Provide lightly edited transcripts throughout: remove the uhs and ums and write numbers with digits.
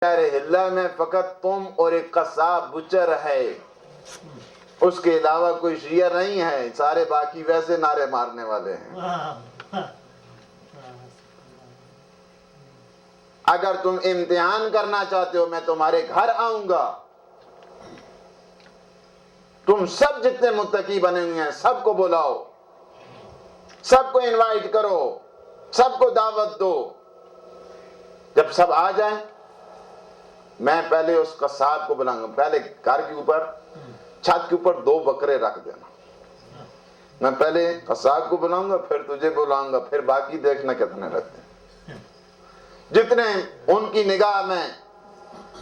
ہلا میں فقط تم اور ایک قصاب بچر ہے، اس کے علاوہ کوئی شیعہ نہیں ہے، سارے باقی ویسے نعرے مارنے والے ہیں۔ اگر تم امتحان کرنا چاہتے ہو میں تمہارے گھر آؤں گا، تم سب جتنے متقی بنے ہوئے ہیں سب کو بلاؤ، سب کو انوائٹ کرو، سب کو دعوت دو۔ جب سب آ جائیں میں پہلے اس قصاب کو بلاؤں گا، پہلے گھر کے اوپر چھت کے اوپر 2 بکرے رکھ دینا، میں پہلے قصاب کو بلاؤں گا پھر تجھے بلاؤں گا، پھر باقی دیکھنا کتنے رکھتے ہیں۔ جتنے ان کی نگاہ میں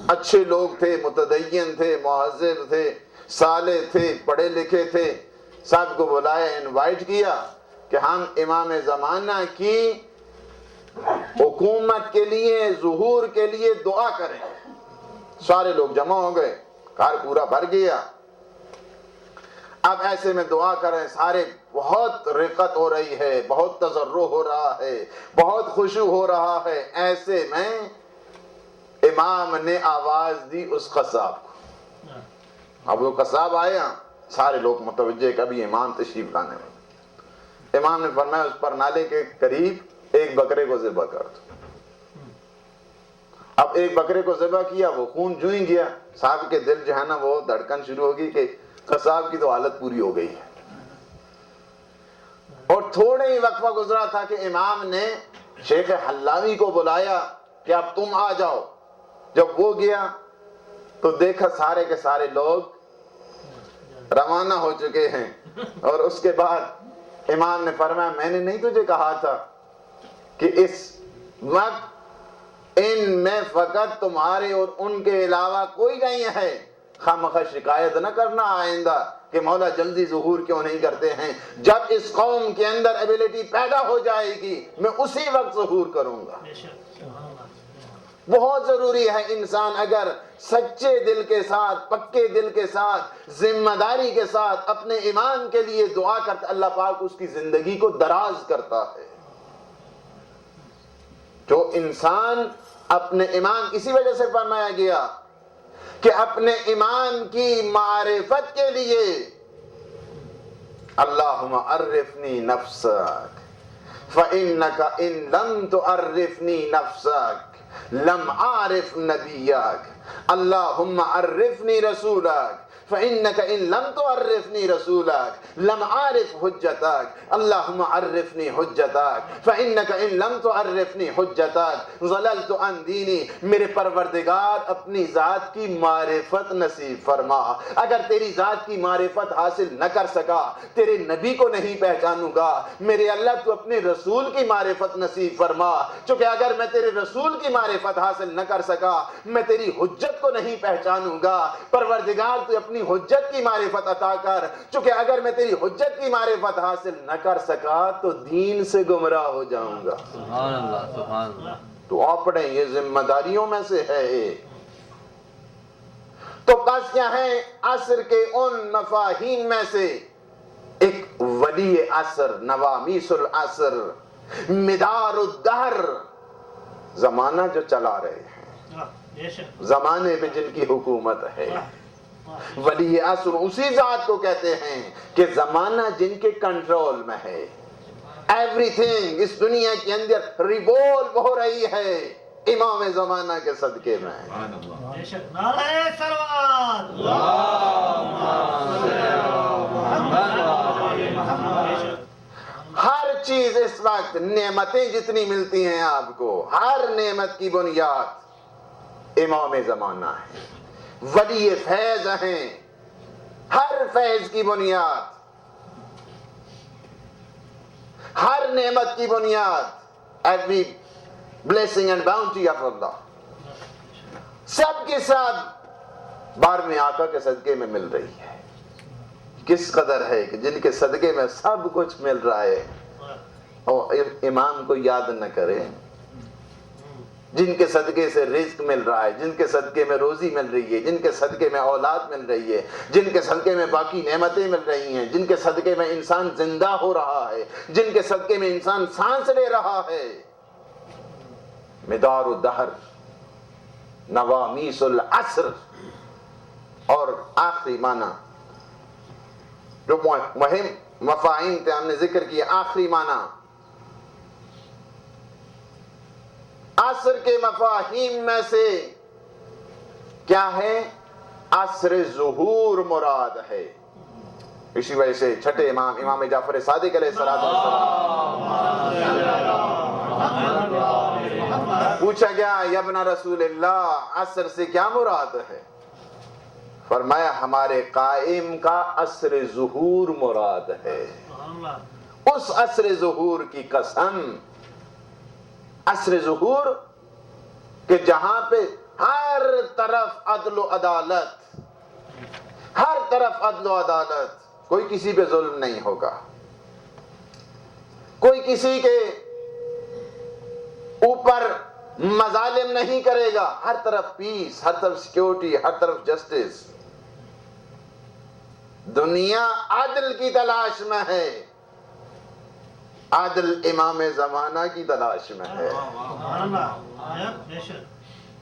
اچھے لوگ تھے، متدین تھے، مہذب تھے، صالح تھے، پڑھے لکھے تھے، سب کو بلایا، انوائٹ کیا کہ ہم امام زمانہ کی حکومت کے لیے، ظہور کے لیے دعا کریں۔ سارے لوگ جمع ہو گئے، گھر پورا بھر گیا۔ اب ایسے میں دعا کریں، سارے بہت رقت ہو رہی ہے، بہت تضرع ہو رہا ہے، بہت خشوع ہو رہا ہے۔ ایسے میں امام نے آواز دی اس قصاب کو، اب وہ قصاب آیا، سارے لوگ متوجہ کہ ابھی امام تشریف لانے والے۔ امام نے فرمایا اس پر نالے کے قریب ایک بکرے کو ذبح کر دو۔ اب ایک بکرے کو ذبح کیا، وہ خون جو ہی گیا، صاحب کے دل جو ہے نا وہ دھڑکن شروع ہوگی کہ قصاب کی تو حالت پوری ہو گئی ہے۔ اور تھوڑے ہی وقفہ گزرا تھا کہ امام نے شیخ حلاوی کو بلایا کہ اب تم آ جاؤ۔ جب وہ گیا تو دیکھا سارے کے سارے لوگ روانہ ہو چکے ہیں، اور اس کے بعد امام نے فرمایا میں نے نہیں تجھے کہا تھا کہ اس وقت ان میں فقط تمہارے اور ان کے علاوہ کوئی نہیں ہے، خامخواہ شکایت نہ کرنا آئندہ کہ مولا جلدی ظہور کیوں نہیں کرتے ہیں۔ جب اس قوم کے اندر ایبیلٹی پیدا ہو جائے گی میں اسی وقت ظہور کروں گا۔ بہت ضروری ہے انسان اگر سچے دل کے ساتھ، پکے دل کے ساتھ، ذمہ داری کے ساتھ اپنے ایمان کے لیے دعا کرتا، اللہ پاک اس کی زندگی کو دراز کرتا ہے۔ جو انسان اپنے ایمان، اسی وجہ سے فرمایا گیا کہ اپنے ایمان کی معرفت کے لیے اللہم عرفنی نفسک فإنک ان لم تعرفنی نفسک لم عارف نبیک اللہم عرفنی رسولک فإنک ان لم تعرفنی رسولک لم عارف حجتک اللہم عرفنی حجتک فإنک ان لم تعرفنی حجتک ضللت عن دینی۔ میرے پروردگار اپنی ذات کی معرفت نصیب فرما۔ اگر تیری ذات کی معرفت حاصل نہ کر سکا، تیرے نبی کو نہیں پہچانوں گا، میرے اللہ تو اپنے رسول کی معرفت نصیب فرما، چونکہ اگر میں تیرے رسول کی معرفت حاصل نہ کر سکا میں تیری حجت کو نہیں پہچانوں گا۔ پروردگار تو اپنی حجت کی معرفت عطا کر، چونکہ اگر میں تیری حجت کی معرفت حاصل نہ کر سکا تو دین سے گمراہ ہو جاؤں گا۔ سبحان اللہ، سبحان اللہ۔ تو اپنے یہ ذمہ داریوں میں سے ہے ایک۔ تو بس کیا ہے عصر کے ان مفاہیم میں سے ایک ولی عصر، نوامیس العصر، مدار الدہر، زمانہ جو چلا رہے ہیں، زمانے پہ جن کی حکومت ہے، ولی عصر اسی ذات کو کہتے ہیں کہ زمانہ جن کے کنٹرول میں ہے۔ ایوری تھنگ اس دنیا کے اندر ریوالو ہو رہی ہے امام زمانہ کے صدقے میں۔ نعرہ سلوات، ہر چیز اس وقت، نعمتیں جتنی ملتی ہیں آپ کو، ہر نعمت کی بنیاد امام زمانہ ہے، ولی فیض ہیں، ہر فیض کی بنیاد، ہر نعمت کی بنیاد، every blessing and bounty of Allah, سب کے ساتھ 12ویں آقا کے صدقے میں مل رہی ہے۔ کس قدر ہے کہ جن کے صدقے میں سب کچھ مل رہا ہے اور امام کو یاد نہ کرے، جن کے صدقے سے رزق مل رہا ہے، جن کے صدقے میں روزی مل رہی ہے، جن کے صدقے میں اولاد مل رہی ہے، جن کے صدقے میں باقی نعمتیں مل رہی ہیں، جن کے صدقے میں انسان زندہ ہو رہا ہے، جن کے صدقے میں انسان سانس لے رہا ہے، مدار الدہر نوامیس العصر. اور آخری معنی جو مہم مفاہیم تھے ہم نے ذکر کیا. آخری معنی عصر کے مفاہیم میں سے کیا ہے؟ عصر ظہور مراد ہے. اسی وجہ سے چھٹے امام امام جعفر صادق علیہ السلام پوچھا گیا یا ابن رسول اللہ عصر سے کیا مراد ہے؟ فرمایا ہمارے قائم کا عصر ظہور مراد ہے. اس عصر ظہور کی قسم. عصر ظہور کہ جہاں پہ ہر طرف عدل و عدالت، ہر طرف عدل و عدالت، کوئی کسی پہ ظلم نہیں ہوگا، کوئی کسی کے اوپر مظالم نہیں کرے گا، ہر طرف پیس، ہر طرف سیکیورٹی، ہر طرف جسٹس. دنیا عدل کی تلاش میں ہے، عادل امام زمانہ کی تلاش میں ہے.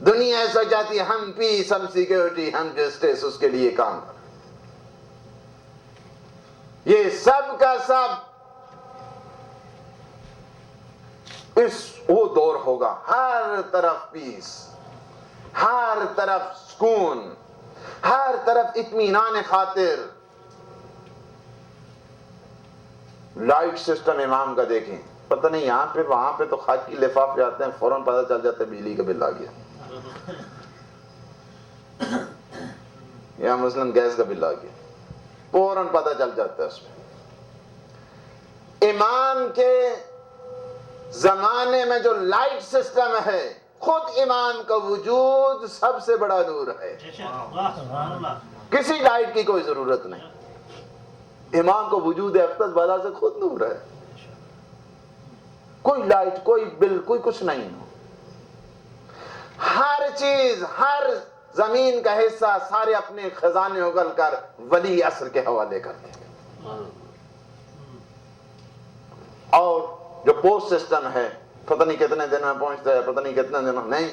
دنیا ایسا چاہتی ہے ہم پیس، ہم سیکیورٹی، ہم جسٹس، اس کے لیے کام کریں. یہ سب کا سب وہ دور ہوگا ہر طرف پیس، ہر طرف سکون، ہر طرف اطمینان خاطر. لائٹ سسٹم امام کا دیکھیں، پتہ نہیں یہاں پہ وہاں پہ تو خاکی لفافے آتے ہیں، فوراً پتہ چل جاتا ہے بجلی کا بل آ گیا، یا مثلاً گیس کا بل آ گیا، فوراً پتہ چل جاتا ہے اس میں. امام کے زمانے میں جو لائٹ سسٹم ہے، خود امام کا وجود سب سے بڑا نور ہے. کسی لائٹ کی کوئی ضرورت نہیں. امام کو وجود اقدس والا سے خود نور ہے. کوئی لائٹ، کوئی بل، کوئی کچھ نہیں. ہر چیز، ہر زمین کا حصہ سارے اپنے خزانے اگل کر ولی عصر کے حوالے کر دیں. اور جو پوسٹ سسٹم ہے، پتہ نہیں کتنے دن میں پہنچتا ہے، پتہ نہیں کتنے دن میں نہیں،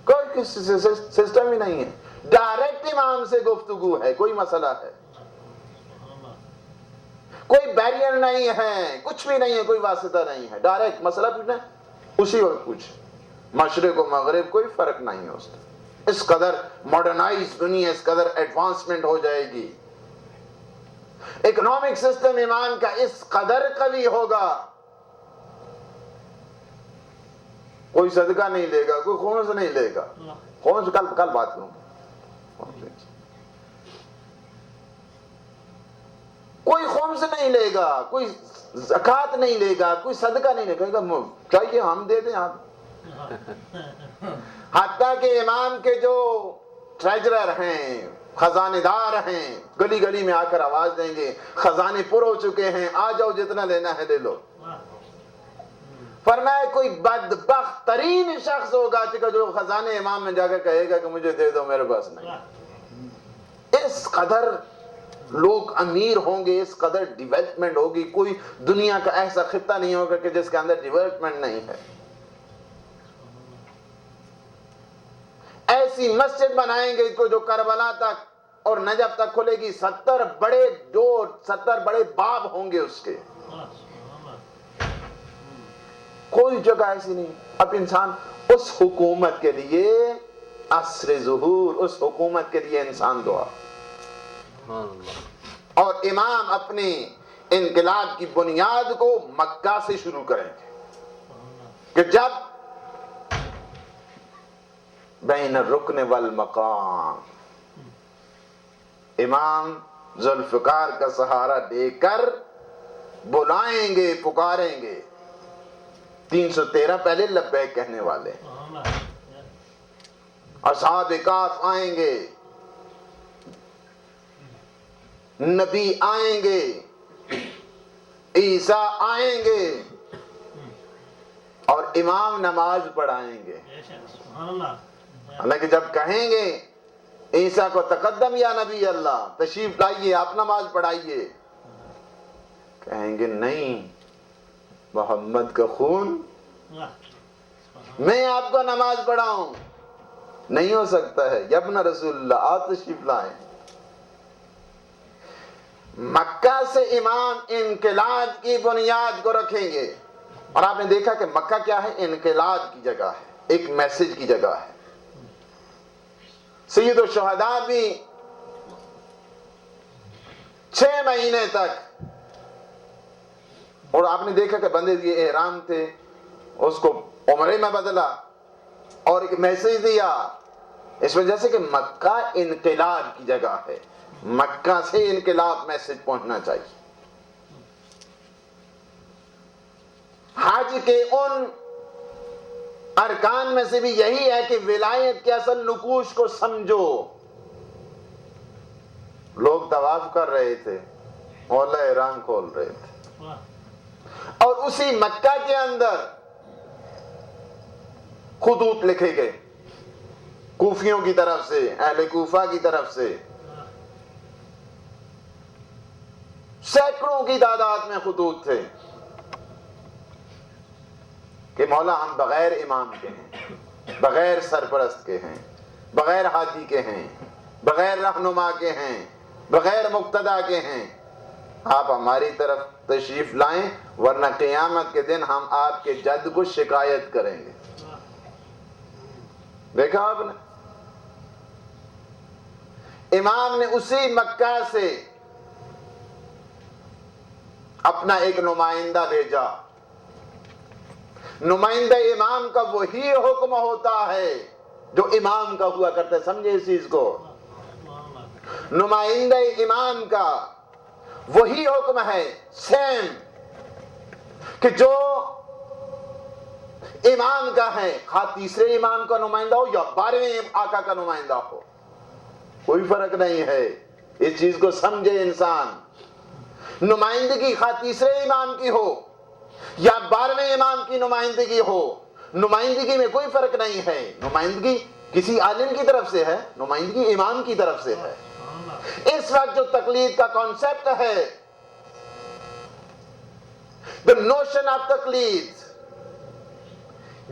کوئی سسٹم ہی نہیں ہے. ڈائریکٹ امام سے گفتگو ہے، کوئی مسئلہ ہے، کوئی بیریئر نہیں ہے، کچھ بھی نہیں ہے، کوئی واسطہ نہیں ہے. ڈائریکٹ مسئلہ پوچھنا اسی وقت پوچھ. مشرق و مغرب کوئی فرق نہیں ہے اس کا. اس قدر ماڈرنائز دنیا، اس قدر ایڈوانسمنٹ ہو جائے گی. اکنامک سسٹم ایمان کا اس قدر قوی ہوگا، کوئی صدقہ نہیں لے گا، کوئی خمس نہیں لے گا. خمس کل بات کروں. کوئی خمس نہیں لے گا، کوئی زکوٰۃ نہیں لے گا، کوئی صدقہ نہیں لے گا. چاہیے ہم دے دیں آپ. حتیٰ کہ امام کے جو ٹریجرر ہیں، خزانے دار ہیں، گلی گلی میں آ کر آواز دیں گے خزانے پر ہو چکے ہیں، آ جاؤ جتنا لینا ہے لے لو. فرمایا کوئی بدبخت ترین شخص ہوگا کہ جو خزانے امام میں جا کر کہے گا کہ مجھے دے دو، میرے پاس نہیں. اس قدر لوگ امیر ہوں گے، اس قدر ڈیولپمنٹ ہوگی. کوئی دنیا کا ایسا خطہ نہیں ہوگا کہ جس کے اندر ڈیولپمنٹ نہیں ہے. ایسی مسجد بنائیں گے جو کربلا تک اور نجف تک کھلے گی. 70 بڑے باب ہوں گے اس کے. کوئی جگہ ایسی نہیں. اب انسان اس حکومت کے لیے عصر ظہور، اس حکومت کے لیے انسان دعا. اور امام اپنے انقلاب کی بنیاد کو مکہ سے شروع کریں گے کہ جب بین الرکن والمقام امام ذوالفقار کا سہارا لے کر بلائیں گے، پکاریں گے. 313 پہلے لبیک کہنے والے، اصحاب کاف آئیں گے، نبی آئیں گے، عیسیٰ آئیں گے، اور امام نماز پڑھائیں گے. حالانکہ جب کہیں گے عیسیٰ کو تقدم یا نبی اللہ، تشریف لائیے، آپ نماز پڑھائیے، کہیں گے نہیں، محمد کا خون، میں آپ کو نماز پڑھاؤں. نہیں ہو سکتا ہے. یا ابن رسول اللہ آپ تشریف لائیں. مکہ سے امام انقلاب کی بنیاد کو رکھیں گے. اور آپ نے دیکھا کہ مکہ کیا ہے؟ انقلاب کی جگہ ہے, ایک میسج کی جگہ ہے. سید الشہداء بھی 6 مہینے تک, اور آپ نے دیکھا کہ بندے یہ احرام تھے, اس کو عمرے میں بدلا اور ایک میسج دیا, اس وجہ سے کہ مکہ انقلاب کی جگہ ہے. مکہ سے انقلاب میسج پہنچنا چاہیے. حج کے ان ارکان میں سے بھی یہی ہے کہ ولایت کے اصل نقوش کو سمجھو. لوگ طواف کر رہے تھے, مولا احرام کھول رہے تھے, اور اسی مکہ کے اندر خطوط لکھے گئے کوفیوں کی طرف سے, اہل کوفہ کی طرف سے. سینکڑوں کی تعداد میں خطوط تھے کہ مولا ہم بغیر امام کے ہیں, بغیر سرپرست کے ہیں, بغیر ہادی کے ہیں, بغیر رہنما کے ہیں, بغیر مقتدا کے ہیں. آپ ہماری طرف تشریف لائیں ورنہ قیامت کے دن ہم آپ کے جد کو شکایت کریں گے. دیکھا آپ نے, امام نے اسی مکہ سے اپنا ایک نمائندہ بھیجا. نمائندہ امام کا وہی حکم ہوتا ہے جو امام کا ہوا کرتا ہے. سمجھے اس چیز کو؟ نمائندہ امام کا وہی حکم ہے سیم کہ جو امام کا ہے, خواہ تیسرے امام کا نمائندہ ہو یا 12ویں آقا کا نمائندہ ہو, کوئی فرق نہیں ہے. اس چیز کو سمجھے انسان. نمائندگی خواہ تیسرے امام کی ہو یا 12ویں امام کی نمائندگی ہو, نمائندگی میں کوئی فرق نہیں ہے. نمائندگی کسی عالم کی طرف سے ہے, نمائندگی امام کی طرف سے ہے. اس وقت جو تقلید کا کانسیپٹ ہے, the notion of تقلید,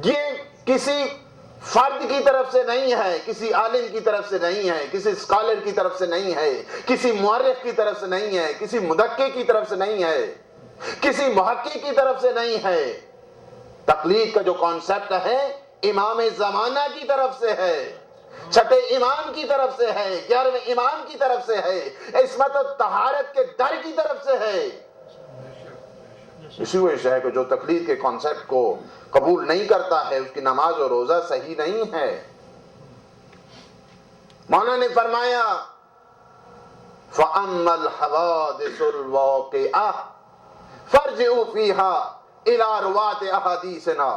یہ کسی فرد کی طرف سے نہیں ہے, کسی عالم کی طرف سے نہیں ہے, کسی اسکالر کی طرف سے نہیں ہے, کسی مورخ کی طرف سے نہیں ہے, کسی مدقق کی طرف سے نہیں ہے, کسی محقق کی طرف سے نہیں ہے. تقلید کا جو کانسیپٹ ہے امام زمانہ کی طرف سے ہے, چھٹے امام کی طرف سے ہے, 11ویں امام کی طرف سے ہے, عصمت و طہارت کے در کی طرف سے ہے. اسی وجہ ہے کہ جو تقلید کے کانسیپٹ کو قبول نہیں کرتا ہے اس کی نماز و روزہ صحیح نہیں ہے. مولانا نے فرمایا فَأَمَّا الْحَوَادِثُ الْوَاقِعَةُ فَارْجِعُوا فِيهَا إِلَىٰ رُوَاةِ أَحَادِيثِنَا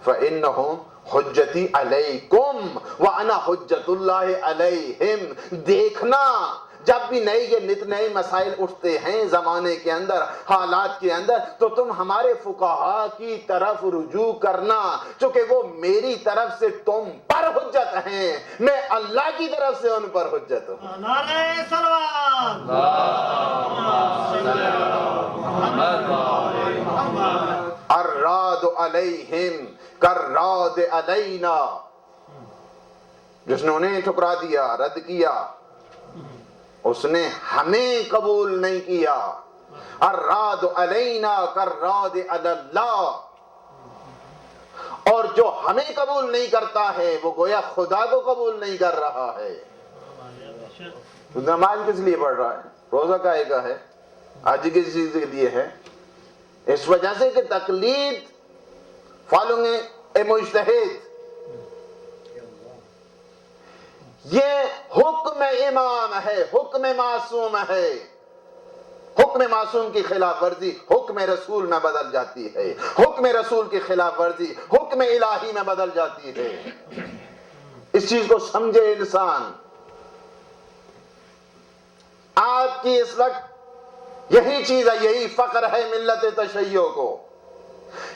فَإِنَّهُمْ حُجَّتِي عَلَيْكُمْ وَأَنَا حُجَّةُ اللَّهِ عَلَيْهِمْ. دیکھنا جب بھی نئے مسائل اٹھتے ہیں زمانے کے اندر, حالات کے اندر, تو تم ہمارے فقہاء کی طرف رجوع کرنا, چونکہ وہ میری طرف سے تم پر حجت ہیں, میں اللہ کی طرف سے ان پر حجت ہوں. نعرہ صلوات. الراد علیہم کالراد علینا. جس نے انہیں ٹھکرا دیا, رد کیا, اس نے ہمیں قبول نہیں کیا. الراد علینا کالراد علی اللہ. اور جو ہمیں قبول نہیں کرتا ہے وہ گویا خدا کو قبول نہیں کر رہا ہے. نماز کس لیے پڑھ رہا ہے؟ روزہ کائے کا ہے؟ آج کس چیز کے لیے ہے؟ اس وجہ سے کہ تقلید فالونگ اے مجتہد, یہ حکم امام ہے, حکم معصوم ہے. حکم معصوم کی خلاف ورزی حکم رسول میں بدل جاتی ہے, حکم رسول کی خلاف ورزی حکم الہی میں بدل جاتی ہے. اس چیز کو سمجھے انسان. آپ کی اس وقت یہی چیز ہے, یہی فقر ہے ملت تشیع کو,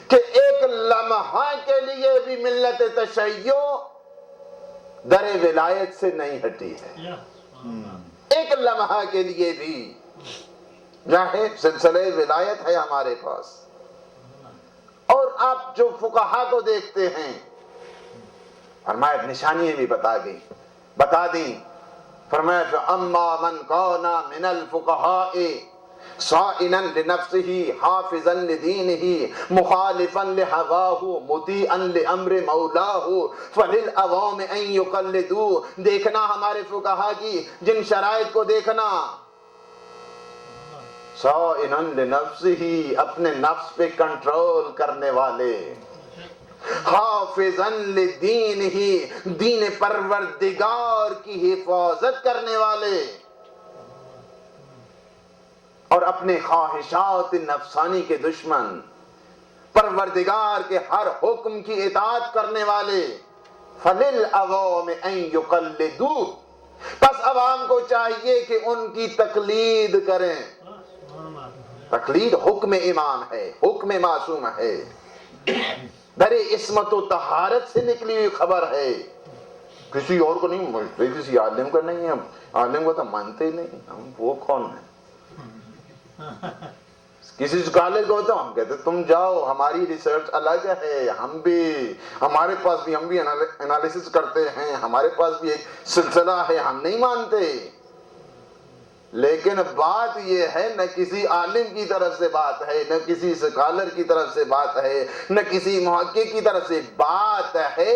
کہ ایک لمحہ کے لیے بھی ملت تشیع در ولایت سے نہیں ہٹی ہے. ایک لمحہ کے لیے بھی چاہے سلسلہ ولایت ہے ہمارے پاس. اور آپ جو فقہا کو دیکھتے ہیں, فرمایا نشانیاں بھی بتا دیں. فرمایا فَأَمَّا مَنْ كَانَ مِنَ الْفُقَهَاءِ صَائِنًا لِنَفْسِهِ حَافِظًا لِدِينِهِ مُخَالِفًا لِهَوَاهُ مُطِيعًا لِأَمْرِ مَوْلَاهُ فَلِلْعَوَامِ أَنْ يُقَلِّدُوهُ. دیکھنا ہمارے فقہا کی جن شرائط کو دیکھنا. صَائِنًا لِنَفْسِهِ اپنے نفس پہ کنٹرول کرنے والے، حافظاً لدینہ دین پروردگار کی حفاظت کرنے والے، اور اپنے خواہشات نفسانی کے دشمن، پروردگار کے ہر حکم کی اطاعت کرنے والے. فَلِلْعَوَامِ أَن يُقَلِّدُوهُ پس عوام کو چاہیے کہ ان کی تقلید کریں. تقلید حکم امام ہے، حکم معصوم ہے، در عصمت و طہارت سے نکلی ہوئی خبر ہے. کسی اور کو نہیں مانتے، کسی عالم کا نہیں ہے. عالم کو تو مانتے ہی نہیں. ہم وہ کون ہیں؟ کسی اسکالر کو تو ہم کہتے تم جاؤ، ہماری ریسرچ الگ ہے، ہمارے پاس بھی ہم بھی انالیسس کرتے ہیں، ہمارے پاس بھی ایک سلسلہ ہے، ہم نہیں مانتے. لیکن بات یہ ہے نہ کسی عالم کی طرف سے بات ہے، نہ کسی اسکالر کی طرف سے بات ہے، نہ کسی محقق کی طرف سے بات ہے،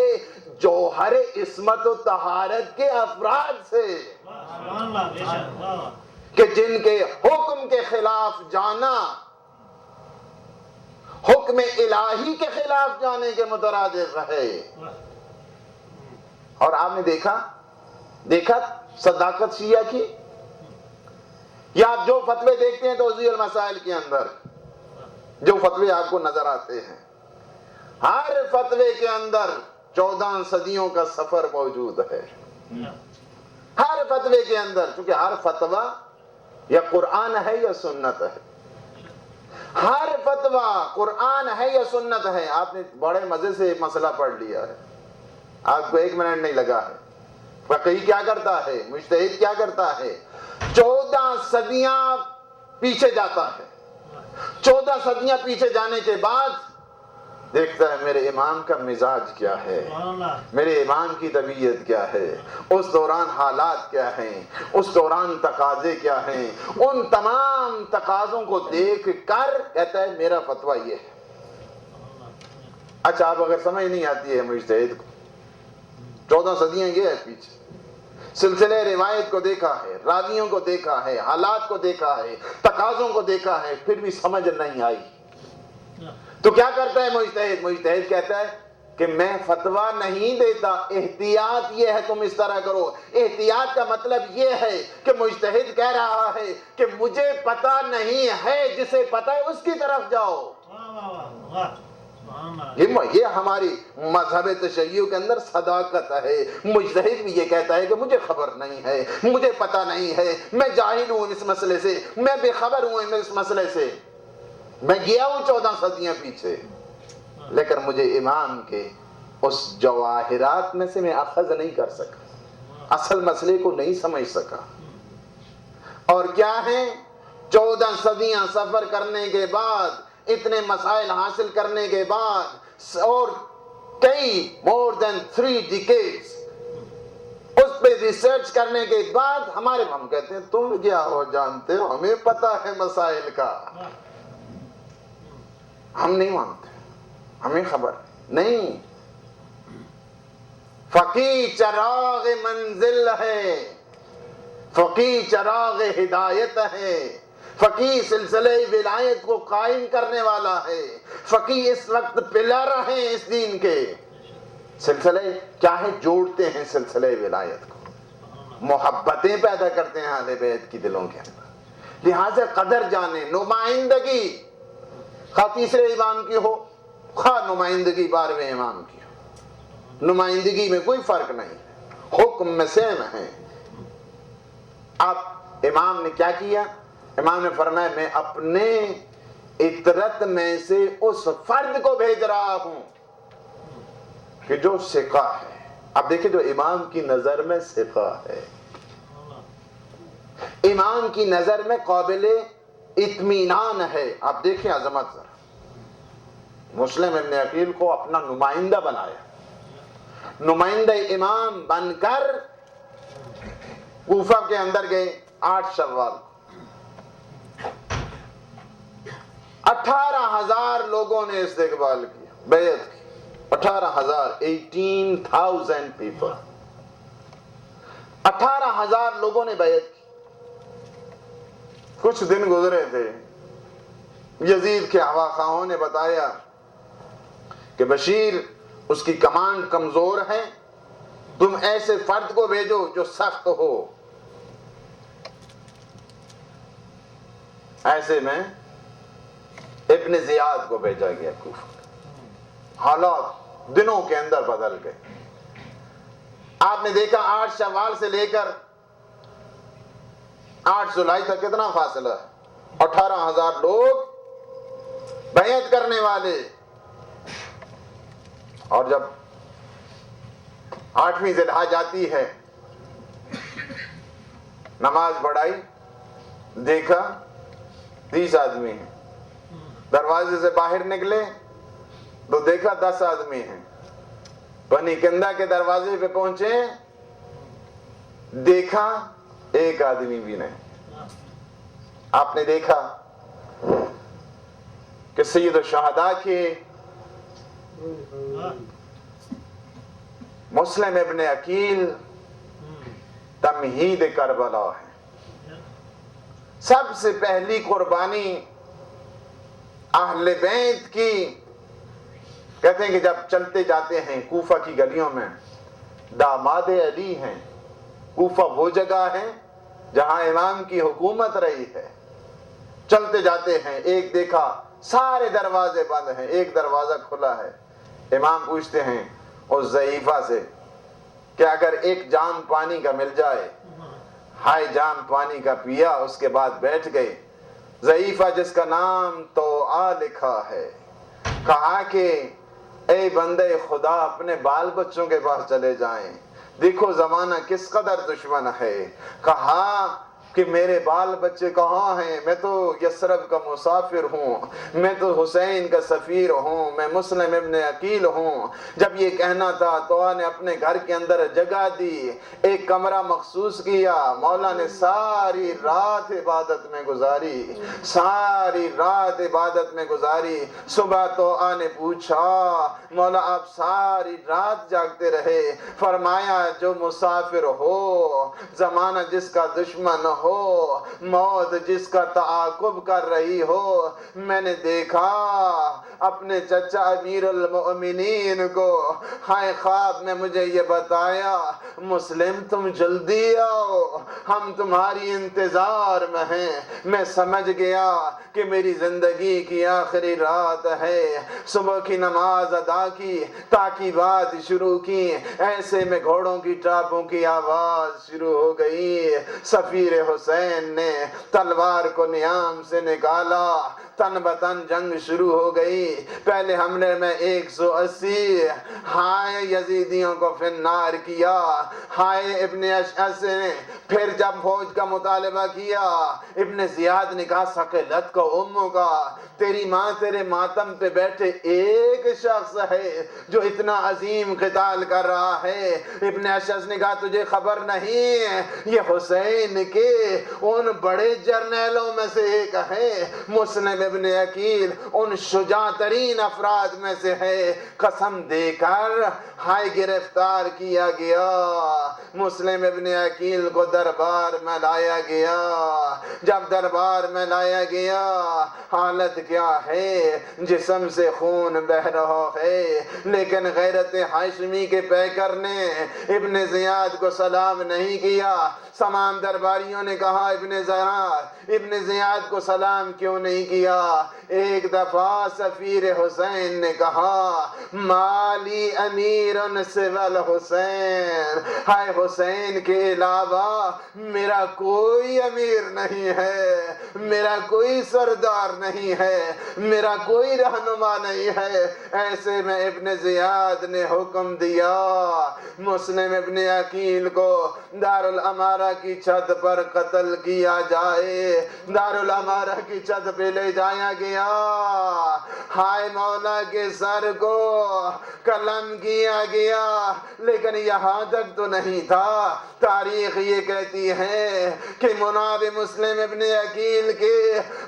جوہر عصمت و طہارت کے افراد سے کہ جن کے حکم کے خلاف جانا حکم الہی کے خلاف جانے کے مترادف ہے. اور آپ نے دیکھا صداقت شیعہ کی، یا آپ جو فتوے دیکھتے ہیں توضیح المسائل کے اندر، جو فتوے آپ کو نظر آتے ہیں، ہر فتوے کے اندر 14 صدیوں کا سفر موجود ہے. ہر فتوے کے اندر، چونکہ ہر فتویٰ یا قرآن ہے یا سنت ہے. ہر فتویٰ قرآن ہے یا سنت ہے. آپ نے بڑے مزے سے مسئلہ پڑھ لیا ہے، آپ کو 1 منٹ نہیں لگا ہے. فقیہ کیا کرتا ہے، مجتہد کیا کرتا ہے، 14 صدیاں پیچھے جاتا ہے. 14 صدیاں پیچھے جانے کے بعد دیکھتا ہے میرے امام کا مزاج کیا ہے، میرے امام کی طبیعت کیا ہے، اس دوران حالات کیا ہیں، اس دوران تقاضے کیا ہیں. ان تمام تقاضوں کو دیکھ کر کہتا ہے میرا فتویٰ یہ ہے. اچھا، اب اگر سمجھ نہیں آتی ہے مجتہد کو، 14 صدیاں یہ ہے پیچھے، سلسلے روایت کو دیکھا ہے، راویوں کو دیکھا ہے، حالات کو دیکھا ہے، تقاضوں کو دیکھا ہے، پھر بھی سمجھ نہیں آئی، تو کیا کرتا ہے مجتہد؟ مجتہد کہتا ہے کہ میں فتویٰ نہیں دیتا، احتیاط یہ ہے تم اس طرح کرو. احتیاط کا مطلب یہ ہے کہ مجتہد کہہ رہا ہے کہ مجھے پتہ نہیں ہے، جسے پتہ ہے اس کی طرف جاؤ. یہ ہماری مذہب تشیع کے اندر صداقت ہے. مجتہد بھی یہ کہتا ہے کہ مجھے خبر نہیں ہے، مجھے پتہ نہیں ہے، میں جاہل ہوں اس مسئلے سے، میں بے خبر ہوں اس مسئلے سے، میں گیا ہوں 14 صدیاں پیچھے، لیکن مجھے امام کے اس جواہرات میں سے میں اخذ نہیں کر سکا، اصل مسئلے کو نہیں سمجھ سکا. اور کیا ہے، 14 صدیاں سفر کرنے کے بعد، اتنے مسائل حاصل کرنے کے بعد، اور کئی more than 3 decades اس پہ ریسرچ کرنے کے بعد ہم کہتے ہیں تم کیا ہو جانتے ہو، ہمیں پتہ ہے مسائل کا. ہم نہیں مانتے، ہمیں خبر نہیں. فقیہ چراغ منزل ہے، فقیہ چراغ ہدایت ہے، فقیہ سلسلہ ولایت کو قائم کرنے والا ہے. فقیہ اس وقت پلر ہیں اس دین کے. سلسلے کیا ہے؟ جوڑتے ہیں سلسلہ ولایت کو، محبتیں پیدا کرتے ہیں اہل بیت کی دلوں کے اندر. لہٰذا قدر جانے، نمائندگی خواہ تیسرے امام کی ہو، خواہ نمائندگی 12ویں امام کی ہو، نمائندگی میں کوئی فرق نہیں، حکم میں سیم ہے. اب امام نے کیا کیا؟ امام نے فرمایا میں اپنے اطرت میں سے اس فرد کو بھیج رہا ہوں کہ جو ثقہ ہے. اب دیکھیں جو امام کی نظر میں ثقہ ہے، امام کی نظر میں قابل اطمینان ہے. آپ دیکھیں عظمت ذرا، مسلم ابن عقیل کو اپنا نمائندہ بنایا، نمائندہ امام بن کر کوفہ کے اندر گئے 8 شوال. 18,000 لوگوں نے استقبال کیا, بیعت کی. 18,000 پیپل, 18,000 لوگوں نے بیعت کی. کچھ دن گزرے تھے, یزید کے ہوا خواہوں نے بتایا کہ بشیر اس کی کمانڈ کمزور ہے, تم ایسے فرد کو بھیجو جو سخت ہو. ایسے میں ابن زیاد کو بھیجا گیا کوفہ. حالات دنوں کے اندر بدل گئے. آپ نے دیکھا 8 شوال سے لے کر 8 جولائی تک کتنا فاصلہ ہے. 18,000 لوگ بیعت کرنے والے, اور جب 8ویں ذی الحجہ جاتی ہے, نماز پڑھائی, دیکھا 30 آدمی ہیں. دروازے سے باہر نکلے تو دیکھا 10 آدمی ہیں. بنی کندا کے دروازے پہ پہنچے, دیکھا 1 آدمی بھی نہیں. آپ نے دیکھا کہ سید الشہداء کے مسلم ابن عقیل تمہید کربلا ہے. سب سے پہلی قربانی اہل بیت کی. کہتے ہیں کہ جب چلتے جاتے ہیں کوفہ کی گلیوں میں, داماد علی ہیں. کوفہ وہ جگہ ہے جہاں امام کی حکومت رہی ہے. چلتے جاتے ہیں, ایک دیکھا سارے دروازے بند ہیں, ایک دروازہ کھلا ہے. امام پوچھتے ہیں اس ضعیفہ سے کہ اگر ایک جام پانی کا مل جائے. ہائے جام پانی کا پیا, اس کے بعد بیٹھ گئے. ضعیفہ جس کا نام توآ لکھا ہے, کہا کہ اے بندے خدا اپنے بال بچوں کے پاس چلے جائیں, دیکھو زمانہ کس قدر دشمن ہے. کہا کہ میرے بال بچے کہاں ہیں, میں تو یثرب کا مسافر ہوں, میں تو حسین کا سفیر ہوں, میں مسلم ابن عقیل ہوں. جب یہ کہنا تھا توآ نے اپنے گھر کے اندر جگہ دی, ایک کمرہ مخصوص کیا. مولا نے ساری رات عبادت میں گزاری, ساری رات عبادت میں گزاری. صبح توآ نے پوچھا مولا آپ ساری رات جاگتے رہے. فرمایا جو مسافر ہو, زمانہ جس کا دشمن ہو, موت جس کا تعاقب کر رہی ہو, میں نے دیکھا اپنے چچا امیر المؤمنین کو. ہائے خواب میں مجھے یہ بتایا مسلم تم جلدی آؤ, ہم تمہاری انتظار میں ہیں. میں سمجھ گیا کہ میری زندگی کی آخری رات ہے. صبح کی نماز ادا کی, تاکیبات شروع کی. ایسے میں گھوڑوں کی ٹاپوں کی آواز شروع ہو گئی. سفیر حسین نے تلوار کو نیام سے نکالا, تن بتن جنگ شروع ہو گئی. پہلے حملے میں 180 ہائے یزیدیوں کو فنار کیا. ہائے ابن اشعث نے پھر جب فوج کا مطالبہ کیا, ابن زیاد نے کہا ثقلت کا اموں کا, تیری ماں تیرے ماتم پہ بیٹھے ایک شخص ہے جو اتنا عظیم قتال کر رہا ہے. ابن اشعث نے کہا تجھے خبر نہیں, یہ حسین کے ان بڑے جرنیلوں میں سے ایک ہے. مسلم ابن عقیل ان شجاع ترین افراد میں سے ہے. قسم دے کر ہائے گرفتار کیا گیا. مسلم ابن عقیل کو دربار میں لایا گیا. جب دربار میں لایا گیا حالت کیا ہے, جسم سے خون بہ رہا ہے, لیکن غیرت ہاشمی کے پیکر نے ابن زیاد کو سلام نہیں کیا. تمام درباریوں نے کہا ابن زیاد کو سلام کیوں نہیں کیا. ایک دفعہ سفیر حسین نے کہا مالی امیر سوال حسین, ہائے حسین کے علاوہ میرا کوئی امیر نہیں ہے, میرا کوئی سردار نہیں ہے, میرا کوئی رہنما نہیں ہے. ایسے میں ابن زیاد نے حکم دیا مسلم ابن عقیل کو دارالامارہ کی چھت پر قتل کیا جائے، دارالامارہ کی چھت پہ لے جایا گیا، ہائے مولا کے سر کو قلم کیا گیا، لیکن یہاں تک تو نہیں تھا۔ تاریخ یہ کہتی ہے کہ مناب مسلم ابن عقیل کے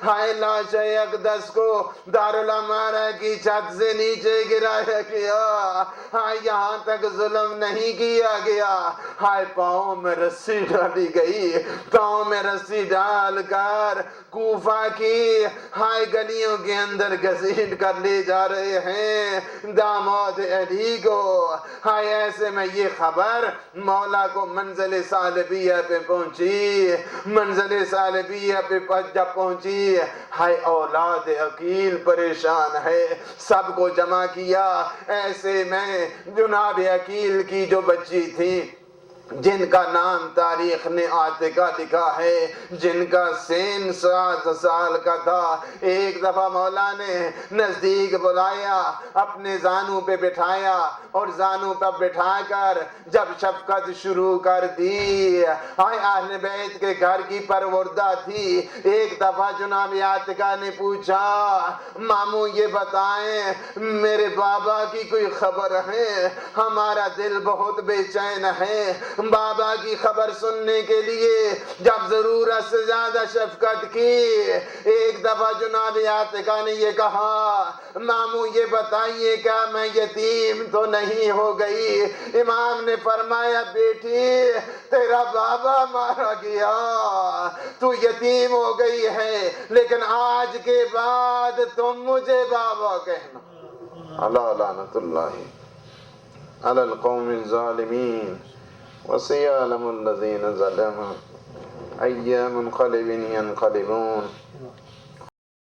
ہائے لاش اقدس کو دارالامارہ کی چھت سے نیچے گرایا گیا۔ ہائے یہاں تک ظلم نہیں کیا گیا، ہائے پاؤں میں رسی ڈالی گئی، پاؤں میں رسی ڈال کر کوفہ کی ہائے گلیوں کے اندر گھسیٹ کر لے جا رہے ہیں داماد علی کو۔ ہائے ایسے میں یہ خبر مولا کو منزل ثعلبیہ پہ پہنچی، منزل ثعلبیہ پہ جب پہنچی، ہائے اولاد عقیل پریشان ہے، سب کو جمع کیا۔ ایسے میں جناب عقیل کی جو بچی تھی جن کا نام تاریخ نے عاتقہ لکھا ہے، جن کا سن 7 سال کا تھا، ایک دفعہ مولا نے نزدیک بلایا، اپنے زانوں پہ بٹھایا اور زانوں پہ بٹھا کر جب شفقت شروع کر دی، آئے اہل بیت کے گھر کی پروردہ تھی۔ ایک دفعہ جناب عاتقہ نے پوچھا ماموں یہ بتائیں میرے بابا کی کوئی خبر ہے، ہمارا دل بہت بے چین ہے۔ بابا کی خبر سننے کے لیے جب ضرورت سے زیادہ شفقت کی، ایک دفعہ جناب عاتقہ نے یہ کہا ماموں یہ بتائیے کیا میں یتیم تو نہیں ہو گئی؟ امام نے فرمایا بیٹی تیرا بابا مارا گیا، تو یتیم ہو گئی ہے، لیکن آج کے بعد تم مجھے بابا کہنا۔ اللہ لعنت اللہ علی القوم الظالمین وسيعلم الذين ظلموا أي منقلب ينقلبون